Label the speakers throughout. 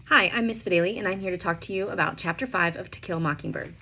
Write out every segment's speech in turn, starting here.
Speaker 1: Hi, I'm Miss Fideli, and I'm here to talk to you about Chapter 5 of To Kill a Mockingbird.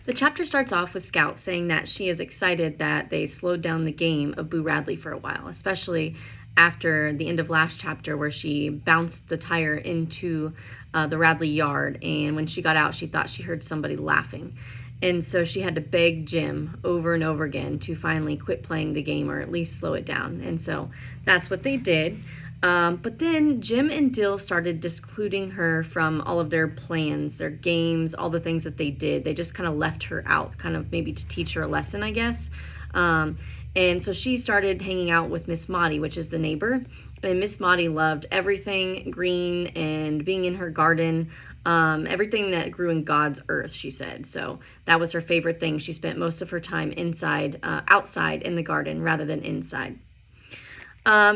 Speaker 1: The chapter starts off with Scout saying that she is excited that they slowed down the game of Boo Radley for a while, especially after the end of last chapter where she bounced the tire into the Radley yard, and when she got out, she thought she heard somebody laughing. And so she had to beg Jim over and over again to finally quit playing the game or at least slow it down. And so that's what they did. But then Jim and Dill started discluding her from all of their plans, their games, all the things that they did. They just kind of left her out, kind of maybe to teach her a lesson, I guess. And so she started hanging out with Miss Maudie, which is the neighbor. And Miss Maudie loved everything green and being in her garden, everything that grew in God's earth, she said. So that was her favorite thing. She spent most of her time outside in the garden rather than inside.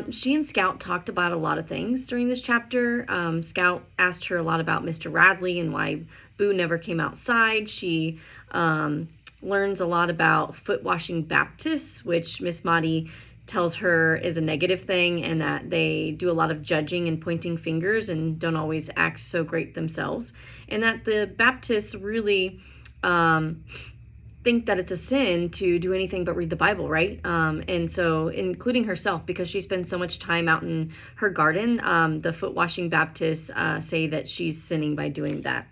Speaker 1: She and Scout talked about a lot of things during this chapter. Scout asked her a lot about Mr. Radley and why Boo never came outside. She learns a lot about foot-washing Baptists, which Miss Maudie tells her is a negative thing and that they do a lot of judging and pointing fingers and don't always act so great themselves. And that the Baptists really think that it's a sin to do anything but read the Bible, right? And so including herself, because she spends so much time out in her garden, the foot-washing Baptists say that she's sinning by doing that.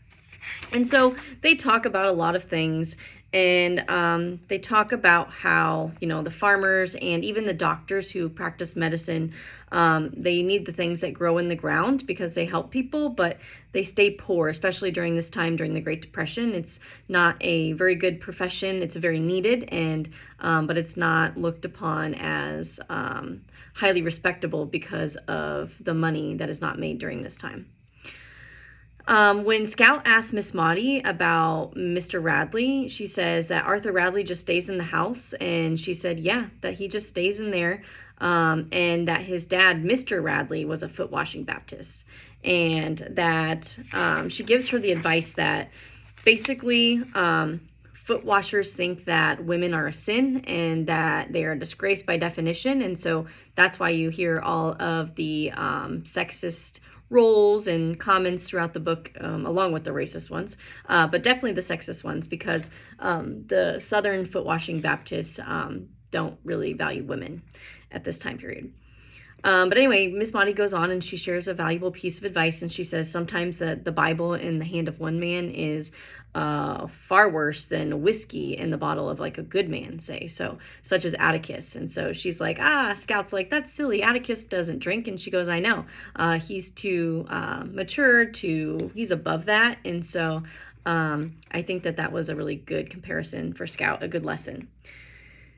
Speaker 1: And so they talk about a lot of things, and they talk about how, the farmers and even the doctors who practice medicine, they need the things that grow in the ground because they help people, but they stay poor, especially during this time, during the Great Depression. It's not a very good profession. It's very needed, but it's not looked upon as highly respectable because of the money that is not made during this time. When Scout asked Miss Maudie about Mr. Radley, she says that Arthur Radley just stays in the house, and she said, yeah, that he just stays in there, and that his dad, Mr. Radley, was a foot-washing Baptist, and that she gives her the advice that basically foot washers think that women are a sin and that they are a disgrace by definition, and so that's why you hear all of the sexist roles and comments throughout the book, along with the racist ones, but definitely the sexist ones, because the Southern foot-washing Baptists don't really value women at this time period. But anyway, Miss Maudie goes on and she shares a valuable piece of advice, and she says sometimes that the Bible in the hand of one man is far worse than whiskey in the bottle of like a good man, say, so such as Atticus. And so she's like, Scout's like, that's silly, Atticus doesn't drink. And she goes, I know, he's too mature, he's above that. And so I think that was a really good comparison for Scout, a good lesson.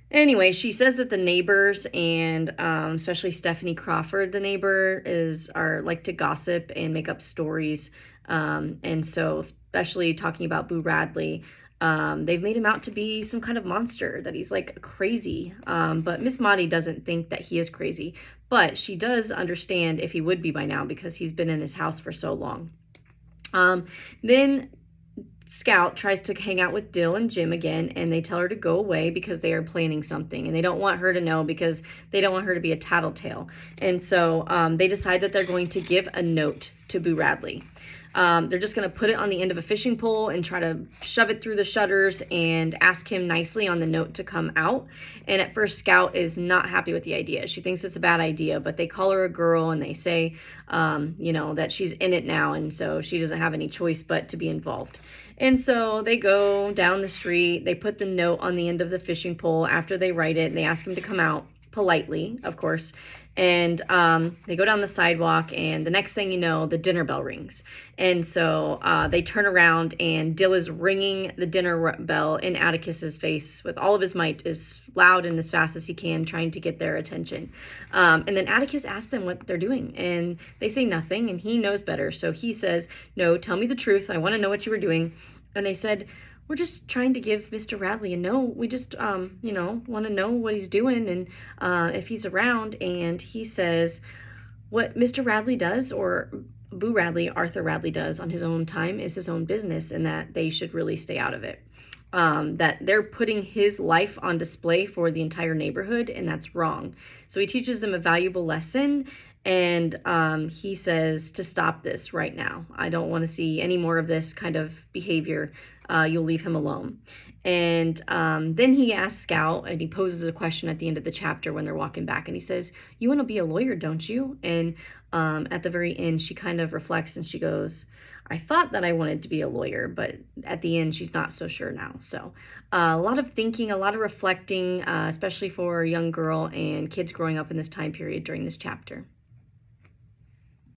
Speaker 1: Anyway, she says that the neighbors, and especially Stephanie Crawford, the neighbor, are like to gossip and make up stories. And so especially talking about Boo Radley, they've made him out to be some kind of monster, that he's like crazy. But Miss Maudie doesn't think that he is crazy, but she does understand if he would be by now because he's been in his house for so long. Then Scout tries to hang out with Dill and Jim again, and they tell her to go away because they are planning something, and they don't want her to know because they don't want her to be a tattletale. And so they decide that they're going to give a note to Boo Radley. They're just going to put it on the end of a fishing pole and try to shove it through the shutters and ask him nicely on the note to come out. And at first, Scout is not happy with the idea. She thinks it's a bad idea, but they call her a girl and they say, that she's in it now, and so she doesn't have any choice but to be involved. And so they go down the street, they put the note on the end of the fishing pole after they write it, and they ask him to come out politely, of course. And they go down the sidewalk, and the next thing you know, the dinner bell rings. And so they turn around, and Dill is ringing the dinner bell in Atticus's face with all of his might, as loud and as fast as he can, trying to get their attention. And then Atticus asks them what they're doing, and they say nothing, and he knows better. So he says, no, tell me the truth. I want to know what you were doing. And they said, we're just trying to give Mr. Radley a note. We just, want to know what he's doing and if he's around. And he says what Mr. Radley does, or Boo Radley, Arthur Radley does on his own time, is his own business, and that they should really stay out of it. That they're putting his life on display for the entire neighborhood, and that's wrong. So he teaches them a valuable lesson, And he says to stop this right now. I don't want to see any more of this kind of behavior. You'll leave him alone. And then he asks Scout, and he poses a question at the end of the chapter when they're walking back, and he says, "You want to be a lawyer, don't you?" And at the very end, she kind of reflects and she goes, "I thought that I wanted to be a lawyer, but at the end, she's not so sure now." So a lot of thinking, a lot of reflecting, especially for a young girl and kids growing up in this time period during this chapter.